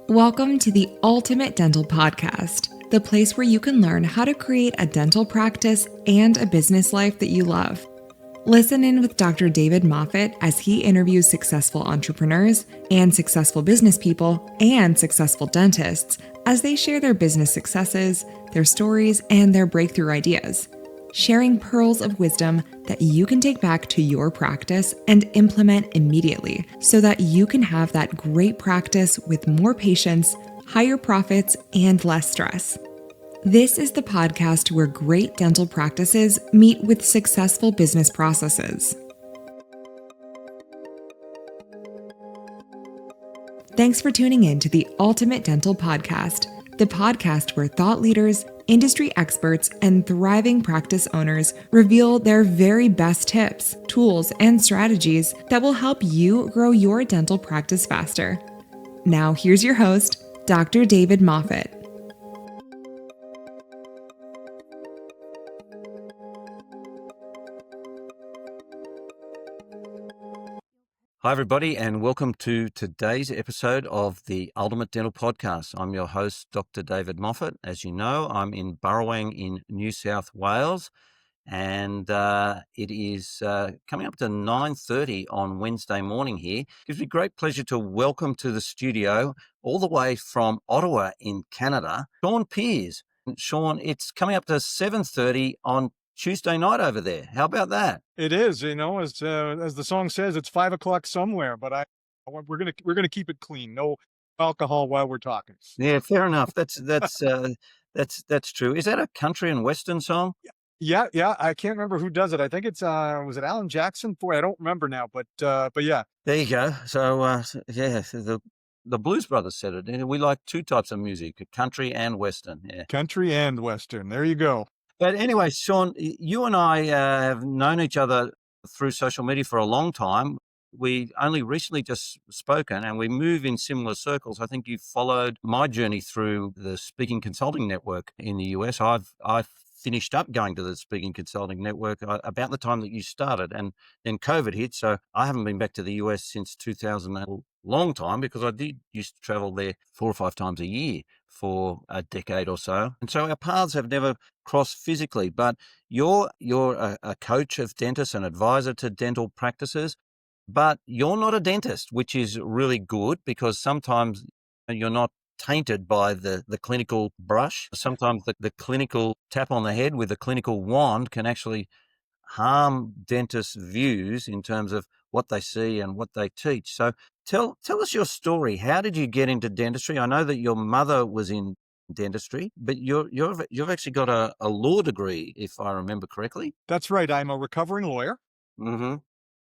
Welcome to the Ultimate Dental Podcast, the place where you can learn how to create a dental practice and a business life that you love. Listen in with Dr. David Moffet as he interviews successful entrepreneurs and successful business people and successful dentists as they share their business successes, their stories, and their breakthrough ideas, sharing pearls of wisdom that you can take back to your practice and implement immediately so that you can have that great practice with more patients, higher profits, and less stress. This is the podcast where great dental practices meet with successful business processes. Thanks for tuning in to the Ultimate Dental Podcast, the podcast where thought leaders, industry experts, and thriving practice owners reveal their very best tips, tools, and strategies that will help you grow your dental practice faster. Now, here's your host, Dr. David Moffet. Hi, everybody, and welcome to today's episode of the Ultimate Dental Podcast. I'm your host, Dr. David Moffet. As you know, I'm in Burrowang in New South Wales, and it is coming up to 9:30 on Wednesday morning here. It gives me great pleasure to welcome to the studio, all the way from Ottawa in Canada, Shawn Peers. Shawn, it's coming up to 7:30 on Tuesday night over there. How about that? It is, as the song says, it's 5 o'clock somewhere, but we're gonna keep it clean. No alcohol while we're talking. Yeah, fair enough. That's true. Is that a country and western song? Yeah. I can't remember who does it. I think it's was it Alan Jackson? Boy, I don't remember now, but yeah. There you go. So the Blues Brothers said it. We like two types of music, country and western. Yeah. Country and western. There you go. But anyway, Shawn, you and I have known each other through social media for a long time. We only recently just spoken, and we move in similar circles. I think you followed my journey through the Speaking Consulting Network in the US. I've finished up going to the Speaking Consulting Network about the time that you started, and then COVID hit. So I haven't been back to the US since 2000, a long time, because I did used to travel there 4 or 5 times a year for a decade or so. And so our paths have never crossed physically, but you're a coach of dentists, an advisor to dental practices, but you're not a dentist, which is really good, because sometimes you're not tainted by the clinical brush. Sometimes the clinical tap on the head with a clinical wand can actually harm dentists' views in terms of what they see and what they teach. So tell us your story. How did you get into dentistry? I know that your mother was in dentistry, but you've actually got a law degree, if I remember correctly. That's right. I'm a recovering lawyer. Mm-hmm.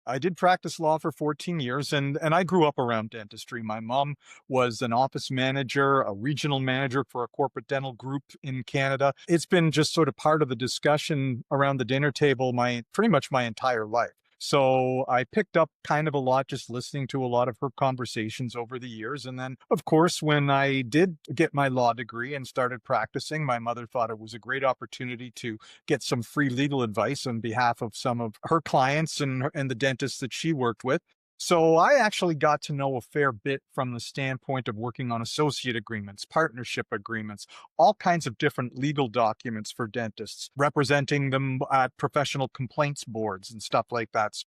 I did practice law for 14 years, and I grew up around dentistry. My mom was an office manager, a regional manager for a corporate dental group in Canada. It's been just sort of part of the discussion around the dinner table pretty much my entire life. So I picked up kind of a lot just listening to a lot of her conversations over the years. And then, of course, when I did get my law degree and started practicing, my mother thought it was a great opportunity to get some free legal advice on behalf of some of her clients and the dentists that she worked with. So I actually got to know a fair bit from the standpoint of working on associate agreements, partnership agreements, all kinds of different legal documents for dentists, representing them at professional complaints boards and stuff like that. So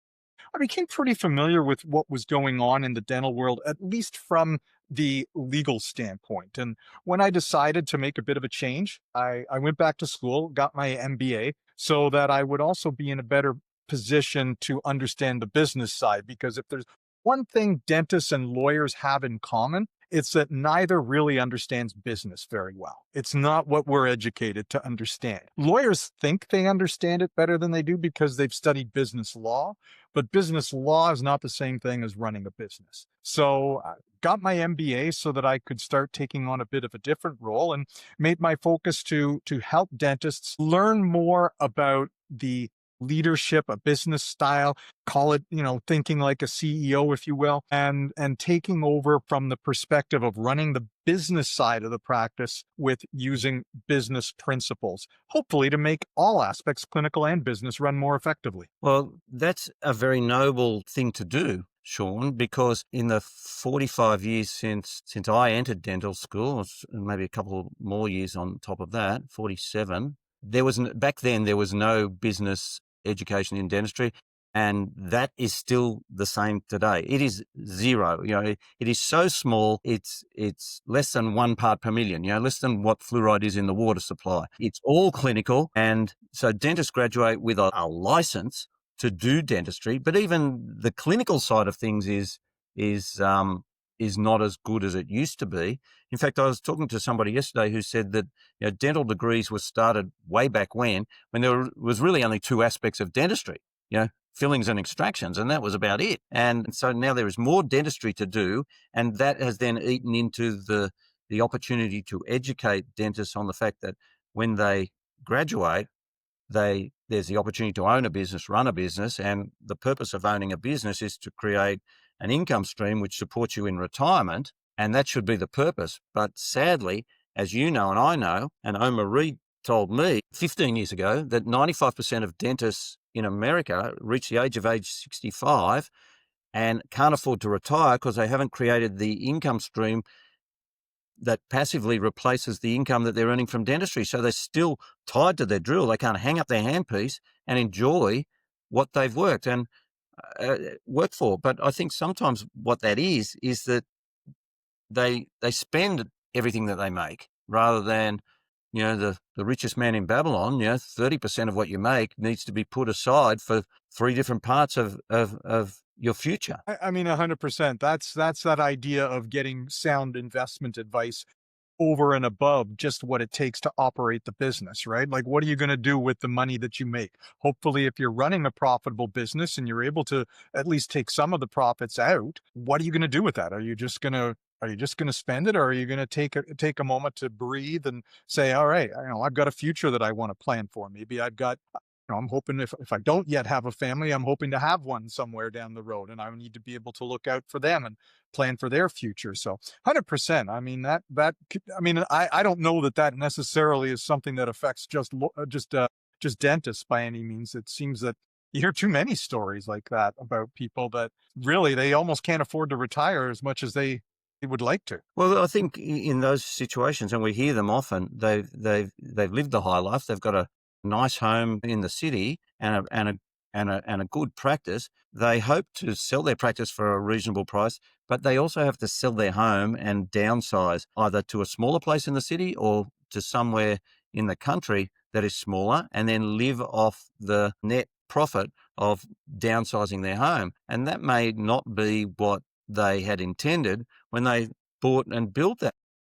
I became pretty familiar with what was going on in the dental world, at least from the legal standpoint. And when I decided to make a bit of a change, I went back to school, got my MBA, so that I would also be in a better position to understand the business side. Because if there's one thing dentists and lawyers have in common, it's that neither really understands business very well. It's not what we're educated to understand. Lawyers think they understand it better than they do because they've studied business law, but business law is not the same thing as running a business. So I got my MBA so that I could start taking on a bit of a different role, and made my focus to help dentists learn more about the leadership, a business style, call it, thinking like a CEO, if you will, and taking over from the perspective of running the business side of the practice with using business principles, hopefully to make all aspects, clinical and business, run more effectively. Well, that's a very noble thing to do, Shawn, because in the 45 years since I entered dental school, maybe a couple more years on top of that, 47, back then there was no business education in dentistry, and that is still the same today. It is zero. It is so small. It's less than 1 part per million. Less than what fluoride is in the water supply. It's all clinical, and so dentists graduate with a license to do dentistry, but even the clinical side of things is not as good as it used to be. In fact, I was talking to somebody yesterday who said that dental degrees were started way back when there was really only 2 aspects of dentistry, fillings and extractions, and that was about it. And so now there is more dentistry to do, and that has then eaten into the opportunity to educate dentists on the fact that when they graduate, there's the opportunity to own a business, run a business, and the purpose of owning a business is to create an income stream which supports you in retirement, and that should be the purpose. But sadly, as you know and I know, and Omar Reed told me 15 years ago that 95% of dentists in America reach the age 65 and can't afford to retire because they haven't created the income stream that passively replaces the income that they're earning from dentistry. So they're still tied to their drill. They can't hang up their handpiece and enjoy what they've worked for. But I think sometimes what that is that they spend everything that they make rather than, the richest man in Babylon, 30% of what you make needs to be put aside for 3 different parts of your future. I mean, 100%. That's that idea of getting sound investment advice over and above just what it takes to operate the business, right? Like, what are you going to do with the money that you make? Hopefully, if you're running a profitable business and you're able to at least take some of the profits out, what are you going to do with that? Are you just going to spend it, or are you going to take a moment to breathe and say, all right, I've got a future that I want to plan for. Maybe I've got, I'm hoping if I don't yet have a family, I'm hoping to have one somewhere down the road, and I need to be able to look out for them and plan for their future. So 100%. I mean, I don't know that necessarily is something that affects just dentists by any means. It seems that you hear too many stories like that about people that really they almost can't afford to retire as much as they would like to. Well, I think in those situations, and we hear them often, they've lived the high life. They've got a nice home in the city and a good practice. They hope to sell their practice for a reasonable price, but they also have to sell their home and downsize either to a smaller place in the city or to somewhere in the country that is smaller, and then live off the net profit of downsizing their home. And that may not be what they had intended when they bought and built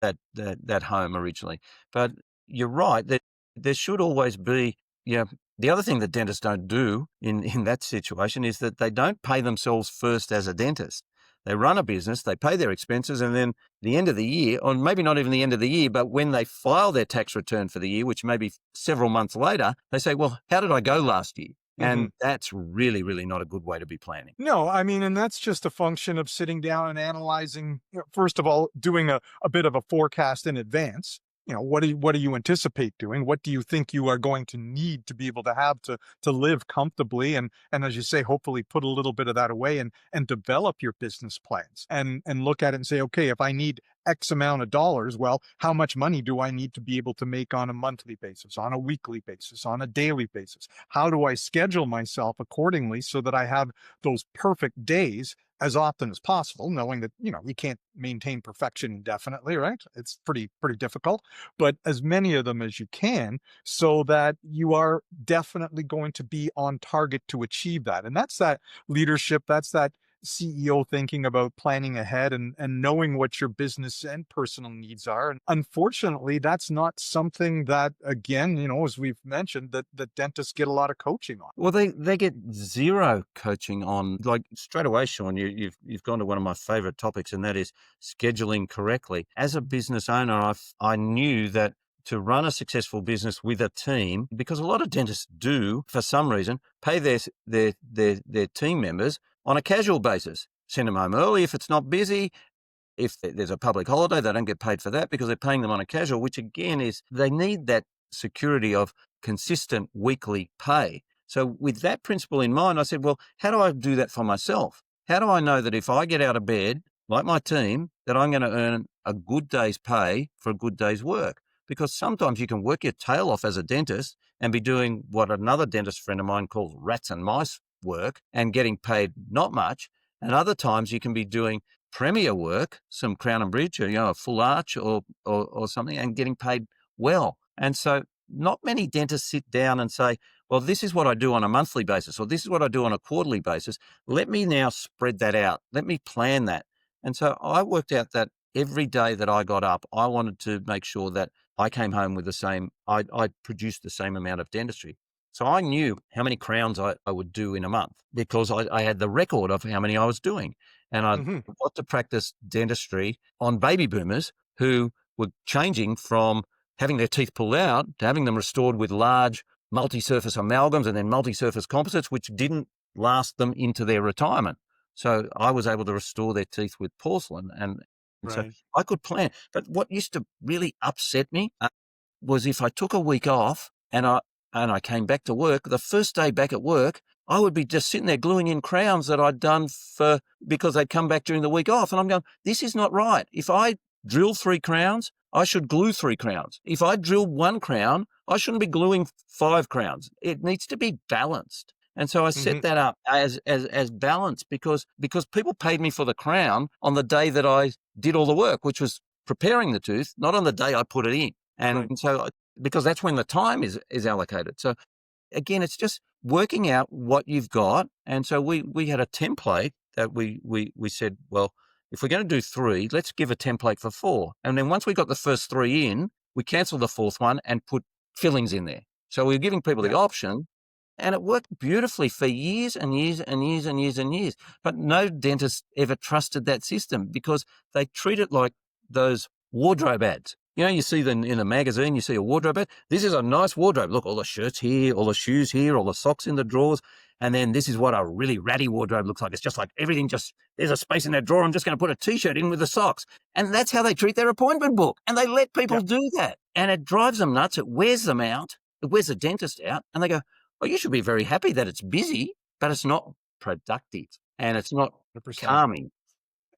that home originally. But you're right that there should always be, the other thing that dentists don't do in that situation is that they don't pay themselves first as a dentist. They run a business, they pay their expenses, and then the end of the year, or maybe not even the end of the year, but when they file their tax return for the year, which may be several months later, they say, well, how did I go last year? And that's really, really not a good way to be planning. No, I mean, and that's just a function of sitting down and analyzing, first of all, doing a bit of a forecast in advance. What do you anticipate doing? What do you think you are going to need to be able to have to live comfortably? And as you say, hopefully put a little bit of that away and develop your business plans and look at it and say, okay, if I need X amount of dollars, well, how much money do I need to be able to make on a monthly basis, on a weekly basis, on a daily basis? How do I schedule myself accordingly so that I have those perfect days as often as possible, knowing that, you can't maintain perfection indefinitely, right? It's pretty difficult, but as many of them as you can so that you are definitely going to be on target to achieve that. And that's that leadership, that's that CEO thinking about planning ahead and knowing what your business and personal needs are. And unfortunately, that's not something that, again, as we've mentioned, that dentists get a lot of coaching on. Well, they get zero coaching on. Like straight away, Shawn, you've gone to one of my favorite topics, and that is scheduling correctly. As a business owner, I knew that to run a successful business with a team, because a lot of dentists do, for some reason, pay their team members on a casual basis. Send them home early if it's not busy. If there's a public holiday, they don't get paid for that because they're paying them on a casual, which again is they need that security of consistent weekly pay. So with that principle in mind, I said, well, how do I do that for myself? how do I know that if I get out of bed, like my team, that I'm going to earn a good day's pay for a good day's work? Because sometimes you can work your tail off as a dentist and be doing what another dentist friend of mine calls rats and mice work and getting paid not much. And other times you can be doing premier work, some crown and bridge, or a full arch or something, and getting paid well. And so not many dentists sit down and say, well, this is what I do on a monthly basis, or this is what I do on a quarterly basis. Let me now spread that out. Let me plan that. And so I worked out that every day that I got up, I wanted to make sure that I came home with I produced the same amount of dentistry. So I knew how many crowns I would do in a month because I had the record of how many I was doing. And I got to practice dentistry on baby boomers who were changing from having their teeth pulled out to having them restored with large multi-surface amalgams and then multi-surface composites, which didn't last them into their retirement. So I was able to restore their teeth with porcelain. And so I could plan. But what used to really upset me was if I took a week off and I came back to work, the first day back at work, I would be just sitting there gluing in crowns that I'd done because they'd come back during the week off. And I'm going, this is not right. If I drill 3 crowns, I should glue 3 crowns. If I drill 1 crown, I shouldn't be gluing 5 crowns. It needs to be balanced. And so I set that up as balance because people paid me for the crown on the day that I did all the work, which was preparing the tooth, not on the day I put it in. And so because that's when the time is allocated. So again, it's just working out what you've got. And so we had a template that we said, well, if we're going to do 3, let's give a template for 4. And then once we got the first 3 in, we canceled the 4th one and put fillings in there. So we were giving people the option, and it worked beautifully for years and years and years and years and years. But no dentist ever trusted that system because they treat it like those wardrobe ads. You see them in a magazine, you see a wardrobe ad. This is a nice wardrobe. Look, all the shirts here, all the shoes here, all the socks in the drawers. And then this is what a really ratty wardrobe looks like. It's just like everything there's a space in that drawer. I'm just going to put a T-shirt in with the socks. And that's how they treat their appointment book. And they let people do that. And it drives them nuts. It wears them out. It wears the dentist out. And they go, well, you should be very happy that it's busy, but it's not productive and it's not 100%. calming.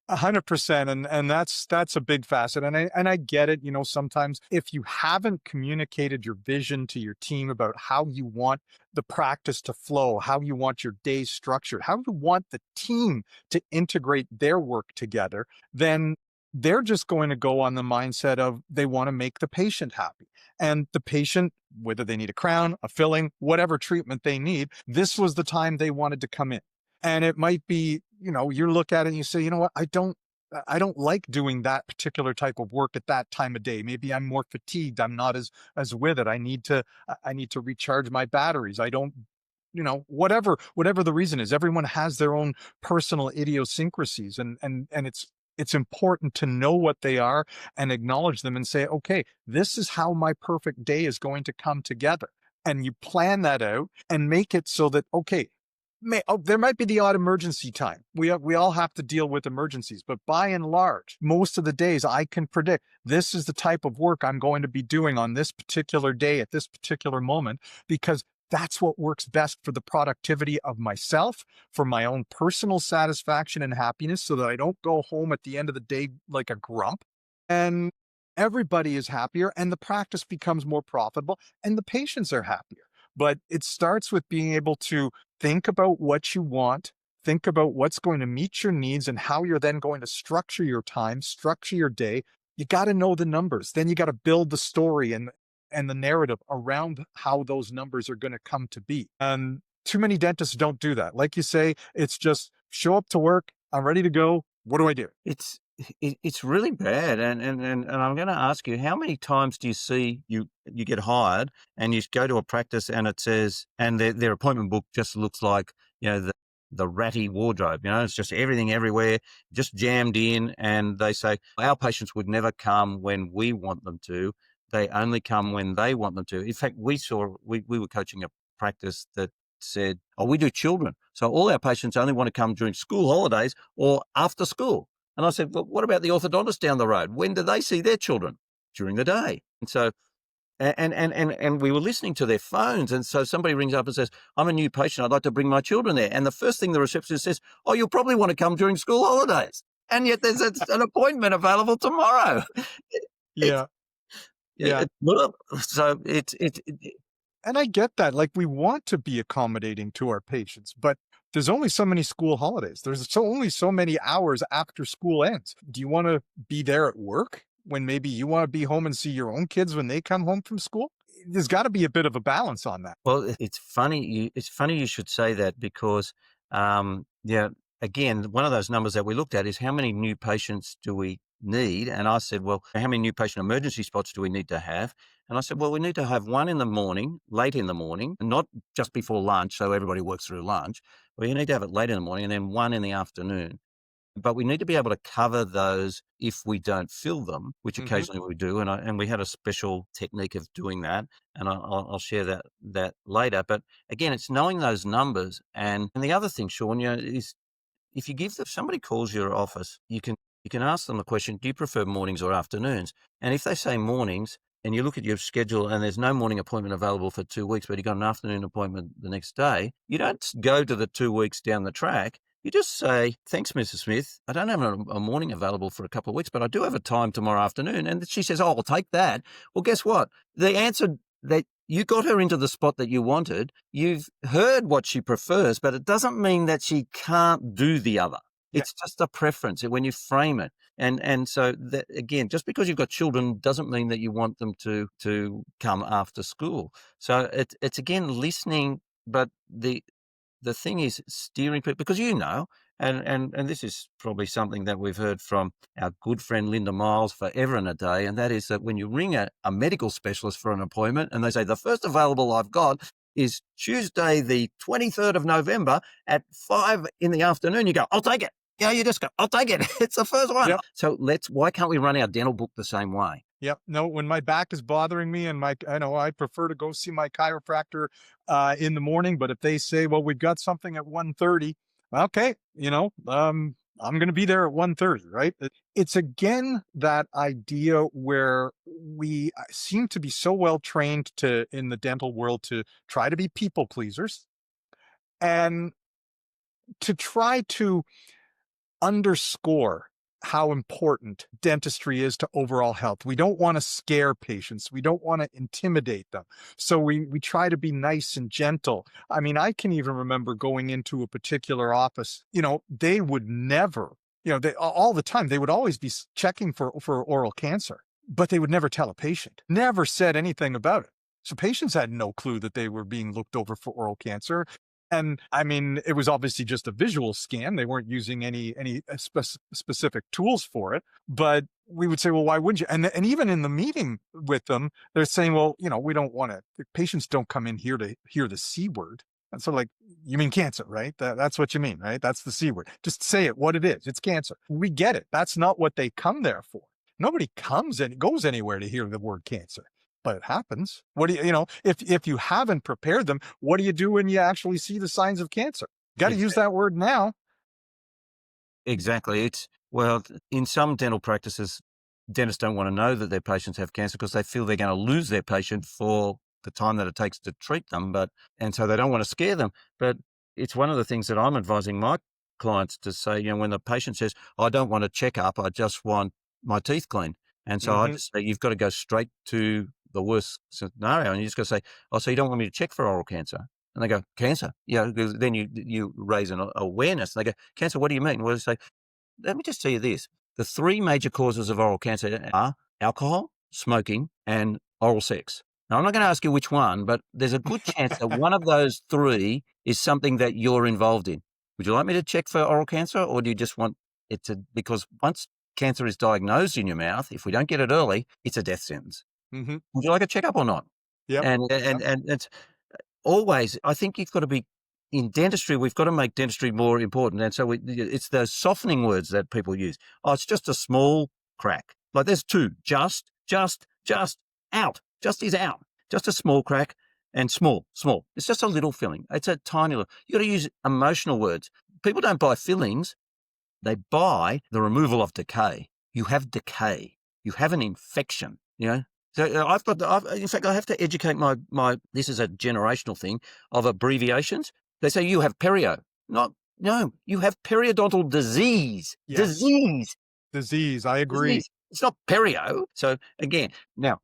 100%. And that's a big facet. And I get it. Sometimes if you haven't communicated your vision to your team about how you want the practice to flow, how you want your day structured, how you want the team to integrate their work together, then they're just going to go on the mindset of they want to make the patient happy. And the patient, whether they need a crown, a filling, whatever treatment they need, this was the time they wanted to come in. And it might be, you look at it and you say, you know what, I don't like doing that particular type of work at that time of day. Maybe I'm more fatigued. I'm not as with it. I need to recharge my batteries. I don't, whatever the reason is. Everyone has their own personal idiosyncrasies, and it's important to know what they are and acknowledge them and say, okay, this is how my perfect day is going to come together. And you plan that out and make it so that, okay, there might be the odd emergency time. We all have to deal with emergencies, but by and large, most of the days I can predict this is the type of work I'm going to be doing on this particular day at this particular moment, because that's what works best for the productivity of myself, for my own personal satisfaction and happiness, so that I don't go home at the end of the day like a grump. And everybody is happier, and the practice becomes more profitable, and the patients are happier. But it starts with being able to think about what you want, think about what's going to meet your needs, and how you're then going to structure your time, structure your day. You got to know the numbers. Then you got to build the story and the narrative around how those numbers are going to come to be. And too many dentists don't do that. Like you say, it's just show up to work. I'm ready to go. What do I do? It's really bad. And I'm going to ask you, how many times do you see you get hired and you go to a practice and it says, and their appointment book just looks like, the ratty wardrobe, it's just everything everywhere, just jammed in. And they say, our patients would never come when we want them to. They only come when they want them to. In fact, we were coaching a practice that said, we do children. So all our patients only want to come during school holidays or after school. And I said, well, what about the orthodontist down the road? When do they see their children? During the day. And so And we were listening to their phones. And so somebody rings up and says, I'm a new patient. I'd like to bring my children there. And the first thing the receptionist says, oh, you'll probably want to come during school holidays. And yet there's an appointment available tomorrow. Yeah. Yeah. So And I get that. Like, we want to be accommodating to our patients, but there's only so many school holidays. There's only so many hours after school ends. Do you want to be there at work when maybe you want to be home and see your own kids when they come home from school? There's got to be a bit of a balance on that. Well, it's funny. It's funny you should say that because, again, one of those numbers that we looked at is how many new patients do we need? And I said, well, how many new patient emergency spots do we need to have? And I said, well, we need to have one in the morning, late in the morning, not just before lunch, so everybody works through lunch. We need to have it late in the morning and then one in the afternoon. But we need to be able to cover those if we don't fill them, which occasionally we do. And we had a special technique of doing that. And I'll share that later. But again, it's knowing those numbers. And the other thing, Shawn, is if you somebody calls your office, you can ask them the question, do you prefer mornings or afternoons? And if they say mornings, and you look at your schedule and there's no morning appointment available for 2 weeks, but you've got an afternoon appointment the next day, you don't go to the 2 weeks down the track. You just say, thanks, Mrs. Smith. I don't have a morning available for a couple of weeks, but I do have a time tomorrow afternoon. And she says, oh, I'll take that. Well, guess what? The answer that you got her into the spot that you wanted, you've heard what she prefers, but it doesn't mean that she can't do the other. It's just a preference when you frame it. And so that, again, just because you've got children doesn't mean that you want them to come after school. So it's again, listening, but the thing is steering people, because and this is probably something that we've heard from our good friend Linda Miles forever and a day, and that is that when you ring a medical specialist for an appointment and they say, the first available I've got is Tuesday, the 23rd of November at 5 in the afternoon, you go, I'll take it. You just go, I'll take it. It's the first one. Yep. So why can't we run our dental book the same way? Yep. No, when my back is bothering me and I prefer to go see my chiropractor in the morning, but if they say, well, we've got something at 1:30, okay, I'm going to be there at 1:30, right? It's again that idea where we seem to be so well trained in the dental world to try to be people pleasers and to try to underscore how important dentistry is to overall health. We don't want to scare patients. We don't want to intimidate them. So we try to be nice and gentle. I mean, I can even remember going into a particular office, they would never, all the time, they would always be checking for oral cancer, but they would never tell a patient, never said anything about it. So patients had no clue that they were being looked over for oral cancer. And I mean, it was obviously just a visual scan. They weren't using any specific tools for it. But we would say, well, why wouldn't you? And even in the meeting with them, they're saying, well, we don't want to. Patients don't come in here to hear the C word. And so, like, you mean cancer, right? That's what you mean, right? That's the C word. Just say it what it is. It's cancer. We get it. That's not what they come there for. Nobody comes and goes anywhere to hear the word cancer. But it happens. What do if you haven't prepared them, what do you do when you actually see the signs of cancer? Got to use that word now. Exactly. In some dental practices, dentists don't want to know that their patients have cancer because they feel they're going to lose their patient for the time that it takes to treat them. And so they don't want to scare them. But it's one of the things that I'm advising my clients to say, when the patient says, I don't want a checkup, I just want my teeth cleaned. And so I just say, you've got to go straight to the worst scenario. And you just got to say, oh, so you don't want me to check for oral cancer? And they go, cancer? Yeah, because then you raise an awareness. They go, cancer, what do you mean? Well, they say, let me just tell you this. The 3 major causes of oral cancer are alcohol, smoking, and oral sex. Now, I'm not going to ask you which one, but there's a good chance that one of those 3 is something that you're involved in. Would you like me to check for oral cancer, or do you just want it to, because once cancer is diagnosed in your mouth, if we don't get it early, it's a death sentence. Would you like a checkup or not? Yeah. And it's always, I think you've got to be, in dentistry, we've got to make dentistry more important. And so it's those softening words that people use. Oh, it's just a small crack. Like there's 2, just out. Just is out. Just a small crack and small. It's just a little filling. It's a tiny little. You got to use emotional words. People don't buy fillings. They buy the removal of decay. You have decay. You have an infection, So in fact, I have to educate my, this is a generational thing of abbreviations. They say you have perio. No, you have periodontal disease. Yes. Disease. I agree. Disease. It's not perio. So again, now,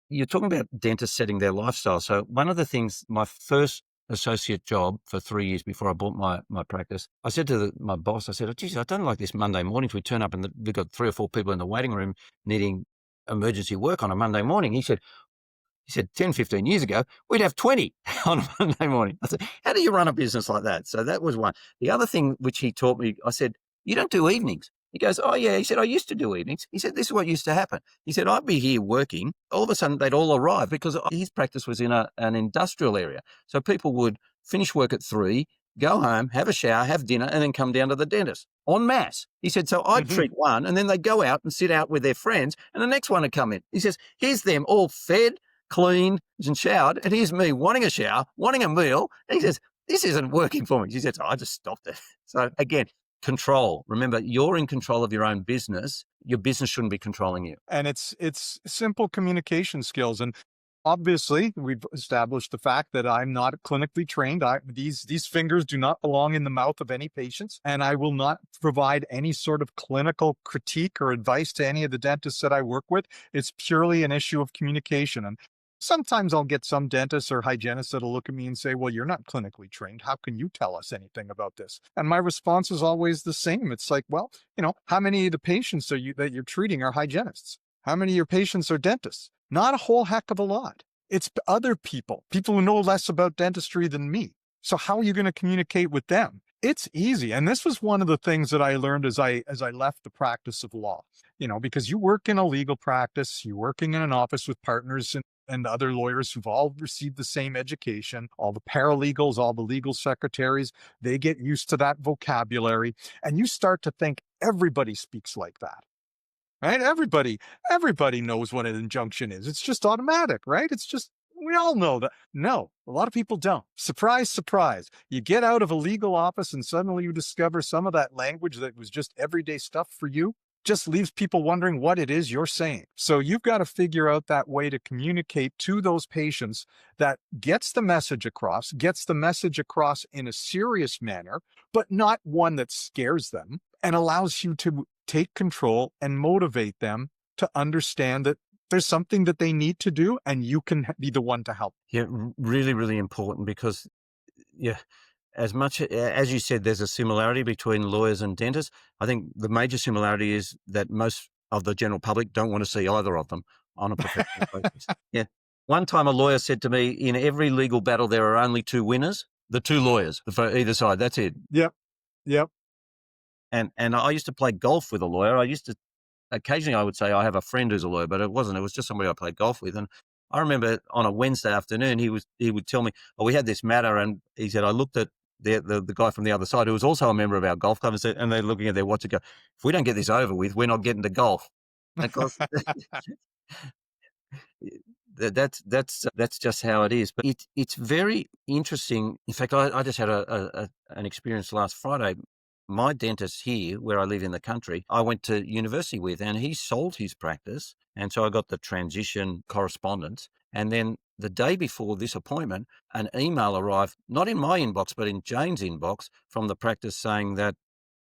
you're talking about dentists setting their lifestyle. So one of the things, my first associate job for 3 years before I bought my practice, I said to my boss, I said, oh, geez, I don't like this Monday mornings. We turn up and we've got 3 or 4 people in the waiting room needing emergency work on a Monday morning. He said 10, 15 years ago, we'd have 20 on a Monday morning. I said, how do you run a business like that? So that was one. The other thing which he taught me, I said, you don't do evenings. He goes, oh, yeah. He said, I used to do evenings. He said, this is what used to happen. He said, I'd be here working. All of a sudden, they'd all arrive because his practice was in an industrial area. So people would finish work at 3, go home, have a shower, have dinner, and then come down to the dentist en masse. He said, so I'd treat one, and then they'd go out and sit out with their friends, and the next one would come in. He says, here's them all fed, clean and showered, and here's me wanting a shower, wanting a meal. And he says, this isn't working for me. He said, so I just stopped it. So again, control. Remember, you're in control of your own business. Your business shouldn't be controlling you. And it's simple communication skills. And obviously, we've established the fact that I'm not clinically trained. These fingers do not belong in the mouth of any patients, and I will not provide any sort of clinical critique or advice to any of the dentists that I work with. It's purely an issue of communication. And sometimes I'll get some dentists or hygienists that'll look at me and say, well, you're not clinically trained. How can you tell us anything about this? And my response is always the same. It's like, well, how many of the patients that you're treating are hygienists? How many of your patients are dentists? Not a whole heck of a lot. It's other people who know less about dentistry than me. So how are you going to communicate with them? It's easy. And this was one of the things that I learned as I left the practice of law, because you work in a legal practice, you're working in an office with partners and other lawyers who've all received the same education, all the paralegals, all the legal secretaries, they get used to that vocabulary. And you start to think everybody speaks like that. Right? Everybody knows what an injunction is. It's just automatic, right? We all know that. No, a lot of people don't. Surprise, surprise. You get out of a legal office and suddenly you discover some of that language that was just everyday stuff for you just leaves people wondering what it is you're saying. So you've got to figure out that way to communicate to those patients that gets the message across in a serious manner, but not one that scares them, and allows you to take control and motivate them to understand that there's something that they need to do and you can be the one to help. Yeah, really, really important because, yeah, as much as you said, there's a similarity between lawyers and dentists. I think the major similarity is that most of the general public don't want to see either of them on a professional basis. Yeah. One time a lawyer said to me, in every legal battle, there are only 2 winners, the 2 lawyers for either side. That's it. Yep. And I used to play golf with a lawyer. Occasionally I would say I have a friend who's a lawyer, but it wasn't. It was just somebody I played golf with. And I remember on a Wednesday afternoon, he would tell me, we had this matter. And he said, I looked at the guy from the other side who was also a member of our golf club and they're looking at their watch and go, if we don't get this over with, we're not getting to golf. And of course, that's just how it is. But it's very interesting. In fact, I just had an experience last Friday. My dentist here, where I live in the country, I went to university with, and he sold his practice. And so I got the transition correspondence. And then the day before this appointment, an email arrived, not in my inbox, but in Jane's inbox from the practice saying that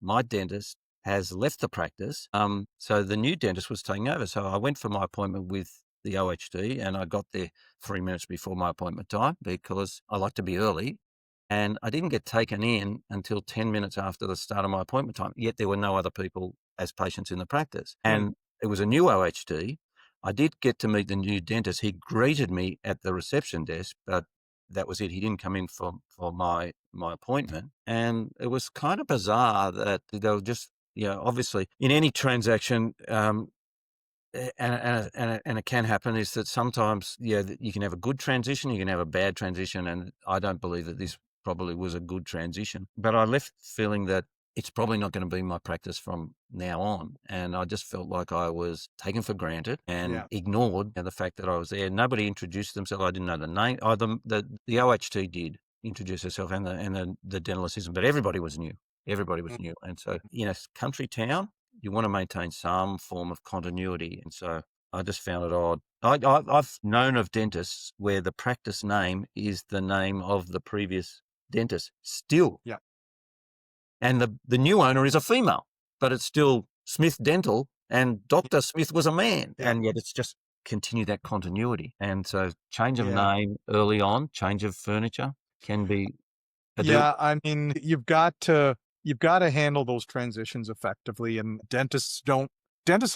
my dentist has left the practice. So the new dentist was taking over. So I went for my appointment with the OHD and I got there 3 minutes before my appointment time because I like to be early. And I didn't get taken in until 10 minutes after the start of my appointment time, yet there were no other people as patients in the practice. And it was a new OHD. I did get to meet the new dentist. He greeted me at the reception desk, but that was it. He didn't come in for my appointment. And it was kind of bizarre that they were just, obviously in any transaction, and it can happen, is that sometimes, you can have a good transition, you can have a bad transition. And I don't believe that this probably was a good transition, but I left feeling that it's probably not going to be my practice from now on. And I just felt like I was taken for granted and ignored the fact that I was there. Nobody introduced themselves. I didn't know the name. The OHT did introduce herself and the dental assistant, but everybody was new. Everybody was new. And so in a country town, you want to maintain some form of continuity. And so I just found it odd. I've known of dentists where the practice name is the name of the previous dentist still. Yeah. And the new owner is a female, but it's still Smith Dental, and Dr. Smith was a man. Yeah. And yet it's just continue that continuity. And so change of Yeah. name early on, change of furniture can be a deal. Yeah, I mean, you've got to handle those transitions effectively, and dentists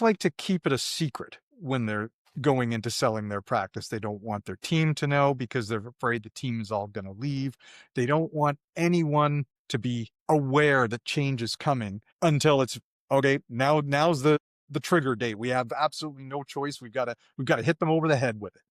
like to keep it a secret when they're going into selling their practice. They don't want their team to know because they're afraid the team is all going to leave. They don't want anyone to be aware that change is coming until it's okay. Now's the trigger date. We have absolutely no choice. We've got to hit them over the head with it.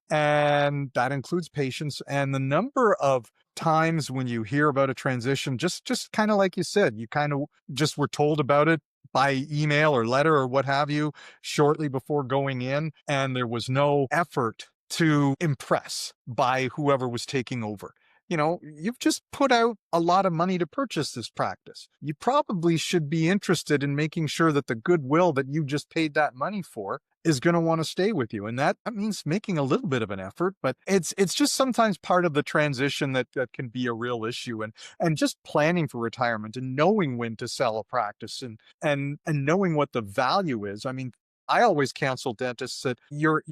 And that includes patients. And the number of times when you hear about a transition, just kind of like you said, you kind of just were told about it by email or letter or what have you shortly before going in, and there was no effort to impress by whoever was taking over. You've just put out a lot of money to purchase this practice. You probably should be interested in making sure that the goodwill that you just paid that money for is going to want to stay with you. And that means making a little bit of an effort, but it's just sometimes part of the transition that can be a real issue. And just planning for retirement and knowing when to sell a practice and knowing what the value is. I mean, I always counsel dentists that your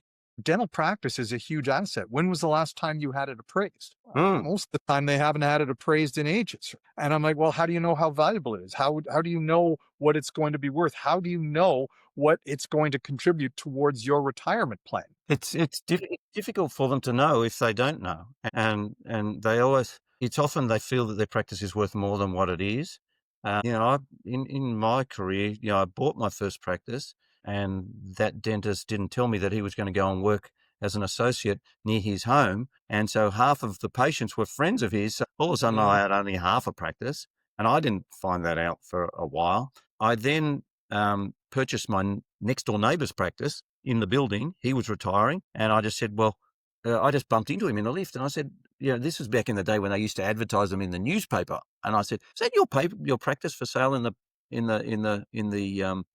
dental practice is a huge asset. When was the last time you had it appraised? Most of the time they haven't had it appraised in ages. And I'm like, well, how do you know how valuable it is? How do you know what it's going to be worth? How do you know what it's going to contribute towards your retirement plan? It's difficult for them to know if they don't know. And they always, it's often they feel that their practice is worth more than what it is. In my career, I bought my first practice, and that dentist didn't tell me that he was going to go and work as an associate near his home. And so half of the patients were friends of his. So all of a sudden I had only half a practice, and I didn't find that out for a while. I then purchased my next door neighbour's practice in the building. He was retiring, and I just said, I just bumped into him in the lift, and I said, this was back in the day when they used to advertise them in the newspaper. And I said, is that your practice for sale in the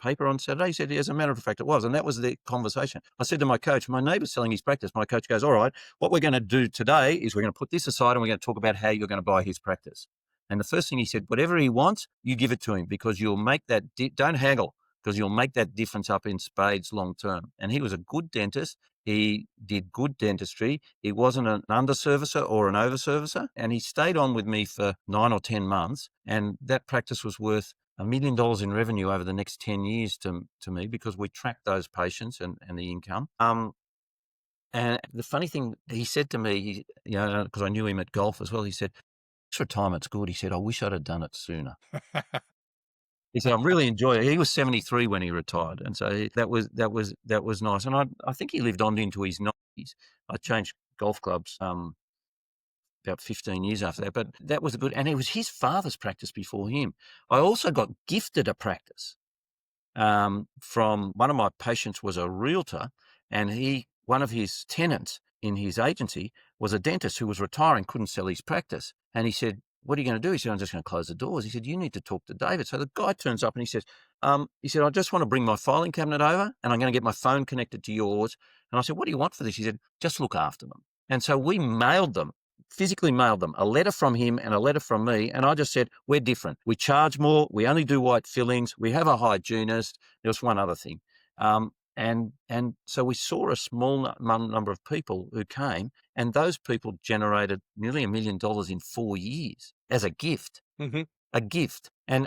paper on Saturday? He said, as a matter of fact, it was. And that was the conversation. I said to my coach, my neighbour's selling his practice. My coach goes, all right, what we're going to do today is we're going to put this aside and we're going to talk about how you're going to buy his practice. And the first thing he said, whatever he wants, you give it to him, because you'll make that, don't haggle, because you'll make that difference up in spades long term. And he was a good dentist. He did good dentistry. He wasn't an underservicer or an overservicer. And he stayed on with me for 9 or 10 months. And that practice was worth $1 million in revenue over the next 10 years to me, because we tracked those patients and the income. And the funny thing, he said to me, because I knew him at golf as well, he said, this retirement's good. He said, I wish I'd have done it sooner. He said, I'm really enjoying it. He was 73 when he retired. And so that was nice. And I think he lived on into his 90s. I changed golf clubs about 15 years after that, but that was good. And it was his father's practice before him. I also got gifted a practice from one of my patients was a realtor, and one of his tenants in his agency was a dentist who was retiring, couldn't sell his practice. And he said, what are you going to do? He said, I'm just going to close the doors. He said, you need to talk to David. So the guy turns up and he says, I just want to bring my filing cabinet over, and I'm going to get my phone connected to yours. And I said, what do you want for this? He said, just look after them. And so we physically mailed them, a letter from him and a letter from me. And I just said, we're different. We charge more. We only do white fillings. We have a hygienist. There was one other thing. And so we saw a small number of people who came, and those people generated nearly $1 million in 4 years as a gift. Mm-hmm. A gift. And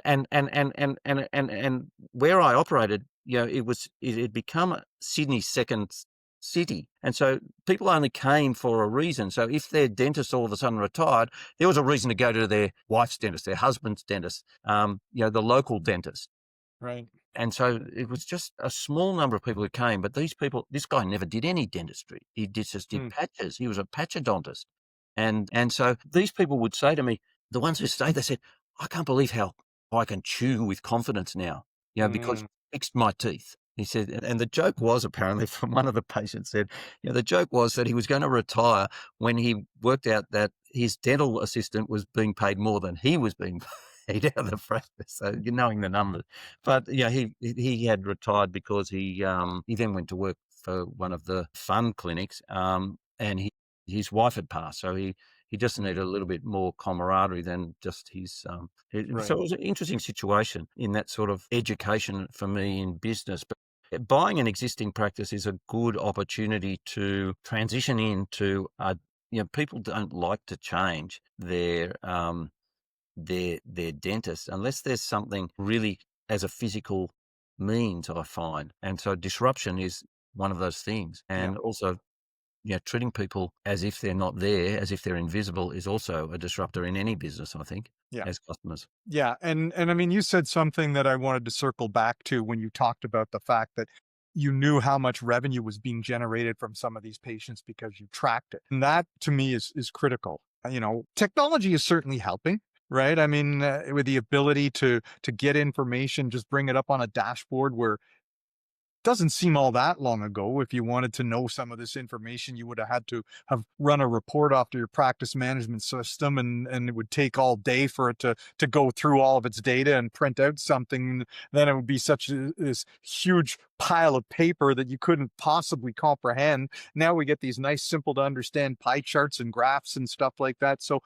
where I operated, it had become Sydney's second city. And so people only came for a reason. So if their dentist all of a sudden retired, there was a reason to go to their wife's dentist, their husband's dentist, the local dentist. Right. And so it was just a small number of people who came, but this guy never did any dentistry. He just did patches. He was a patchodontist. And so these people would say to me, the ones who stayed, they said, I can't believe how I can chew with confidence now, because you fixed my teeth. He said, and the joke was apparently from one of the patients said, the joke was that he was going to retire when he worked out that his dental assistant was being paid more than he was being paid out of the practice. So you're knowing the numbers. But he had retired because he then went to work for one of the fun clinics, and his wife had passed, so he just needed a little bit more camaraderie than just his. So Right. it was an interesting situation in that sort of education for me in business. But buying an existing practice is a good opportunity to transition into people don't like to change their dentist unless there's something really as a physical means, I find. And so disruption is one of those things. Yeah. And also, treating people as if they're not there, as if they're invisible, is also a disruptor in any business, I think, Yeah. as customers. Yeah. And I mean, you said something that I wanted to circle back to when you talked about the fact that you knew how much revenue was being generated from some of these patients because you tracked it. And that to me is critical. Technology is certainly helping, right? I mean, with the ability to get information, just bring it up on a dashboard where doesn't seem all that long ago. If you wanted to know some of this information, you would have had to have run a report off to your practice management system, and it would take all day for it to go through all of its data and print out something. Then it would be this huge pile of paper that you couldn't possibly comprehend. Now we get these nice, simple to understand pie charts and graphs and stuff like that. So,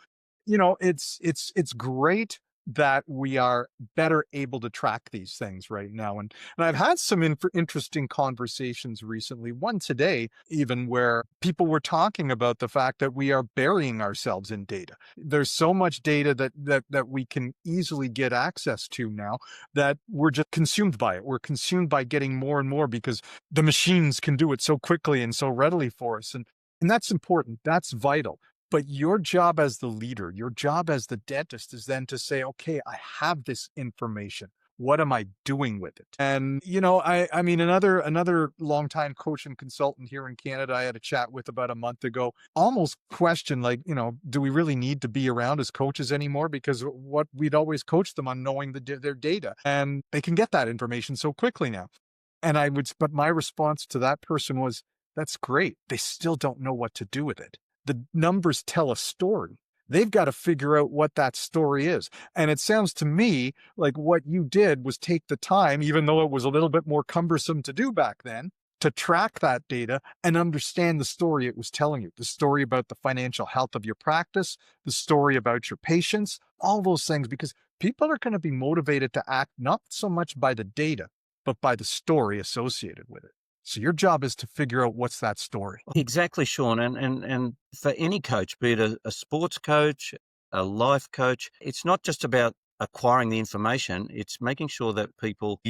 it's great that we are better able to track these things right now. And I've had some interesting conversations recently, one today, even where people were talking about the fact that we are burying ourselves in data. There's so much data that we can easily get access to now that we're just consumed by it. We're consumed by getting more and more because the machines can do it so quickly and so readily for us. And that's important. That's vital. But your job as the leader, your job as the dentist is then to say, okay, I have this information. What am I doing with it? And, I mean, another longtime coach and consultant here in Canada, I had a chat with about a month ago, almost questioned, like, do we really need to be around as coaches anymore? Because what we'd always coach them on knowing their data, and they can get that information so quickly now. But my response to that person was, that's great. They still don't know what to do with it. The numbers tell a story. They've got to figure out what that story is. And it sounds to me like what you did was take the time, even though it was a little bit more cumbersome to do back then, to track that data and understand the story it was telling you, the story about the financial health of your practice, the story about your patients, all those things, because people are going to be motivated to act not so much by the data, but by the story associated with it. So your job is to figure out what's that story. Exactly, Shawn. And for any coach, be it a sports coach, a life coach, it's not just about acquiring the information. It's making sure that people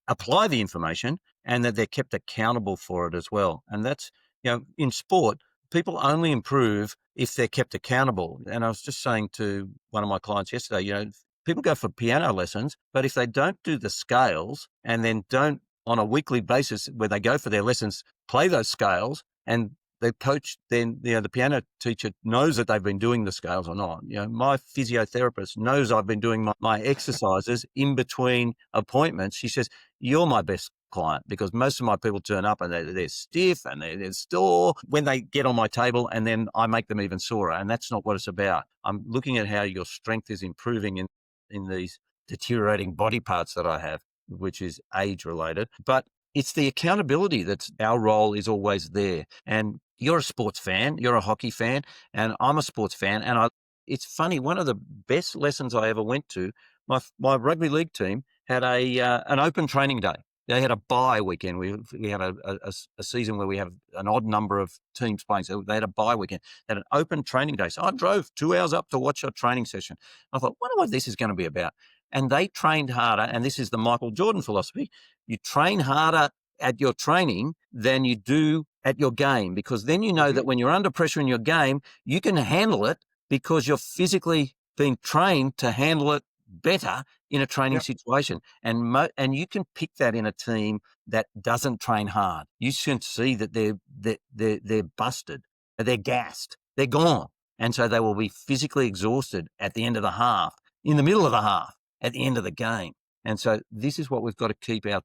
apply the information and that they're kept accountable for it as well. And that's, in sport, people only improve if they're kept accountable. And I was just saying to one of my clients yesterday, people go for piano lessons, but if they don't do the scales and then don't on a weekly basis where they go for their lessons, play those scales, and the coach then, the piano teacher knows that they've been doing the scales or not. My physiotherapist knows I've been doing my exercises in between appointments. She says, you're my best client because most of my people turn up and they're stiff and they're sore when they get on my table, and then I make them even sorer. And that's not what it's about. I'm looking at how your strength is improving in these deteriorating body parts that I have, which is age related, but it's the accountability that's our role is always there. And you're a sports fan, you're a hockey fan, and I'm a sports fan. And it's funny, one of the best lessons I ever went to, my rugby league team had an open training day. They had a bye weekend. We have a season where we have an odd number of teams playing. So they had a bye weekend. They had an open training day. So I drove 2 hours up to watch a training session. I thought, wonder what this is going to be about. And they trained harder. And this is the Michael Jordan philosophy. You train harder at your training than you do at your game, because then you know that when you're under pressure in your game, you can handle it because you're physically being trained to handle it better in a training situation. And you can pick that in a team that doesn't train hard. You can see that they're busted, they're gassed, they're gone. And so they will be physically exhausted at the end of the half, in the middle of the half, at the end of the game. And so this is what we've got to keep our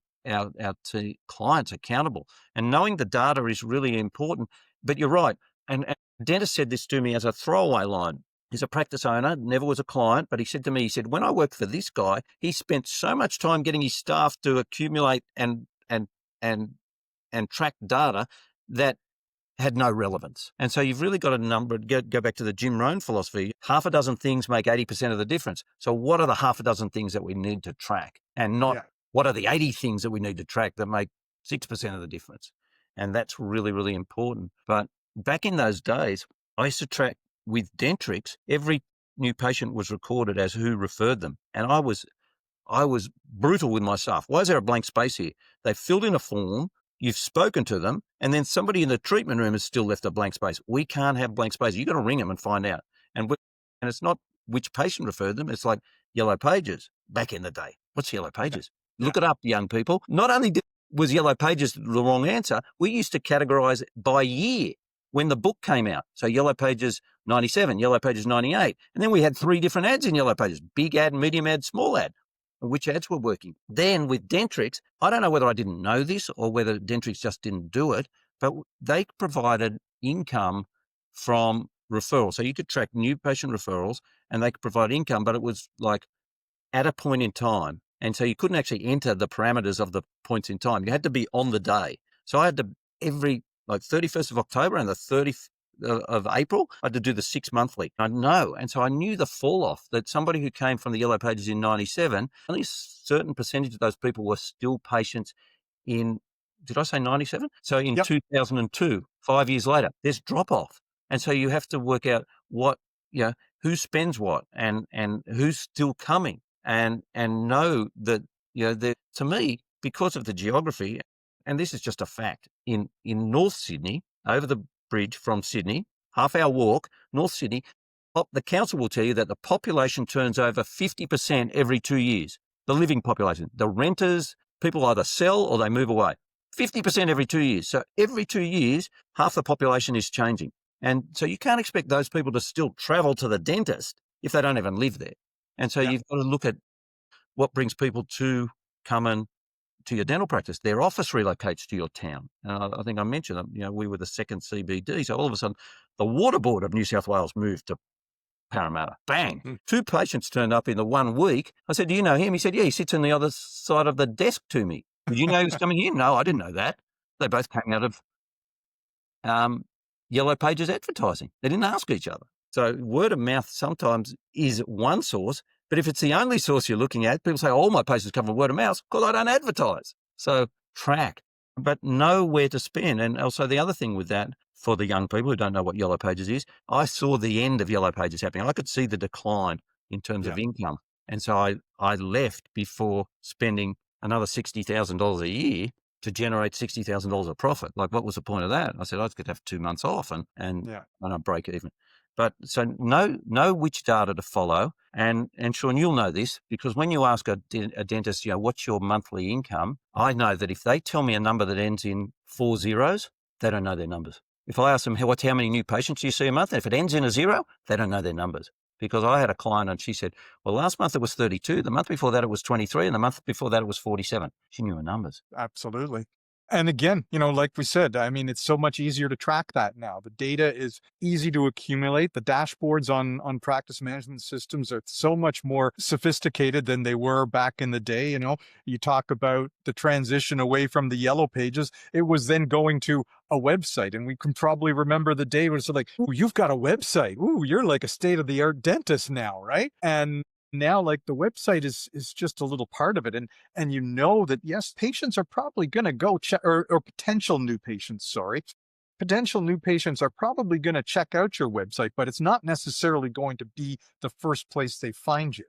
clients accountable. And knowing the data is really important. But you're right. And dentist said this to me as a throwaway line. He's a practice owner, never was a client, but he said to me, when I worked for this guy, he spent so much time getting his staff to accumulate and and tracked data that had no relevance. And so you've really got a number, go back to the Jim Rohn philosophy, half a dozen things make 80% of the difference. So what are the half a dozen things that we need to track, and not what are the 80 things that we need to track that make 6% of the difference? And that's really, really important. But back in those days, I used to track with Dentrix, every new patient was recorded as who referred them. And I was brutal with my staff. Why is there a blank space here? They filled in a form, you've spoken to them, and then somebody in the treatment room has still left a blank space. We can't have blank space. You've got to ring them and find out. And it's not which patient referred them. It's like Yellow Pages back in the day. What's Yellow Pages? Look it up, young people. Not only was Yellow Pages the wrong answer, we used to categorize by year when the book came out. So Yellow Pages 97, Yellow Pages 98. And then we had 3 different ads in Yellow Pages: big ad, medium ad, small ad. Which ads were working. Then with Dentrix, I don't know whether I didn't know this or whether Dentrix just didn't do it, but they provided income from referrals. So you could track new patient referrals and they could provide income, but it was like at a point in time. And so you couldn't actually enter the parameters of the points in time. You had to be on the day. So I had to every 31st of October and the 30th of April, I had to do the 6 monthly. I know. And so I knew the fall off that somebody who came from the Yellow Pages in 97, only a certain percentage of those people were still patients in, did I say 97? So in 2002, 5 years later, there's drop off. And so you have to work out who spends what and who's still coming and know that, to me, because of the geography, and this is just a fact, in North Sydney, over the bridge from Sydney, half-hour walk, North Sydney, the council will tell you that the population turns over 50% every 2 years, the living population. The renters, people either sell or they move away. 50% every 2 years. So every 2 years, half the population is changing. And so you can't expect those people to still travel to the dentist if they don't even live there. And so you've got to look at what brings people to come and to your dental practice. Their office relocates to your town. I think I mentioned that, we were the second CBD. So all of a sudden, the Water Board of New South Wales moved to Parramatta. Bang! 2 patients turned up in the 1 week. I said, do you know him? He said, yeah, he sits on the other side of the desk to me. Did you know he was coming here? No, I didn't know that. They both came out of Yellow Pages advertising. They didn't ask each other. So word of mouth sometimes is one source, but if it's the only source you're looking at, people say, all my patients come from word of mouth because I don't advertise. So track, but know where to spend. And also the other thing with that, for the young people who don't know what Yellow Pages is, I saw the end of Yellow Pages happening. I could see the decline in terms of income. And so I left before spending another $60,000 a year to generate $60,000 of profit. Like, what was the point of that? I said, I could have 2 months off and I break even. But so know which data to follow. And Shawn, you'll know this because when you ask a dentist, what's your monthly income? I know that if they tell me a number that ends in 4 zeros, they don't know their numbers. If I ask them, how many new patients do you see a month? And if it ends in a 0, they don't know their numbers. Because I had a client and she said, well, last month it was 32. The month before that it was 23. And the month before that it was 47. She knew her numbers. Absolutely. And again, like we said, I mean, it's so much easier to track that now. The data is easy to accumulate. The dashboards on practice management systems are so much more sophisticated than they were back in the day. You talk about the transition away from the Yellow Pages. It was then going to a website. And we can probably remember the day where it's like, ooh, you've got a website. Ooh, you're like a state-of-the-art dentist now, right? And now, like, the website is just a little part of it. And that, yes, patients are probably going to go check, or potential new patients are probably going to check out your website, but it's not necessarily going to be the first place they find you.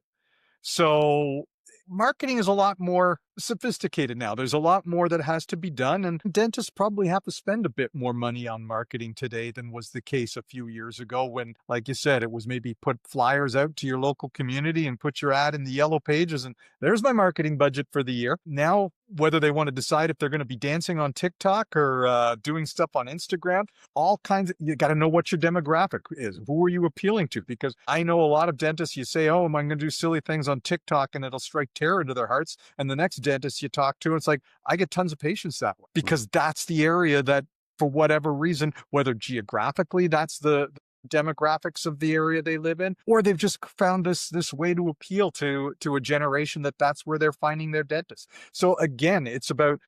So marketing is a lot more sophisticated now. There's a lot more that has to be done, and dentists probably have to spend a bit more money on marketing today than was the case a few years ago when, like you said, it was maybe put flyers out to your local community and put your ad in the Yellow Pages and there's my marketing budget for the year. Now, whether they want to decide if they're going to be dancing on TikTok or doing stuff on Instagram, all kinds of, you got to know what your demographic is. Who are you appealing to? Because I know a lot of dentists, you say, oh, am I going to do silly things on TikTok, and it'll strike terror into their hearts. And the next dentist you talk to, it's like, I get tons of patients that way because that's the area that, for whatever reason, whether geographically that's the demographics of the area they live in, or they've just found this way to appeal to a generation that's where they're finding their dentist. So again, it's about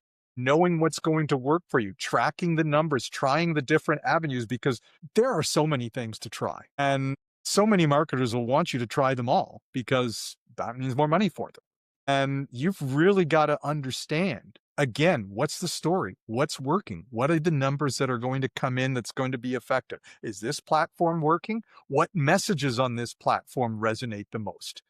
knowing what's going to work for you, tracking the numbers, trying the different avenues, because there are so many things to try. And so many marketers will want you to try them all because that means more money for them. And you've really got to understand, again, what's the story? What's working? What are the numbers that are going to come in that's going to be effective? Is this platform working? What messages on this platform resonate the most?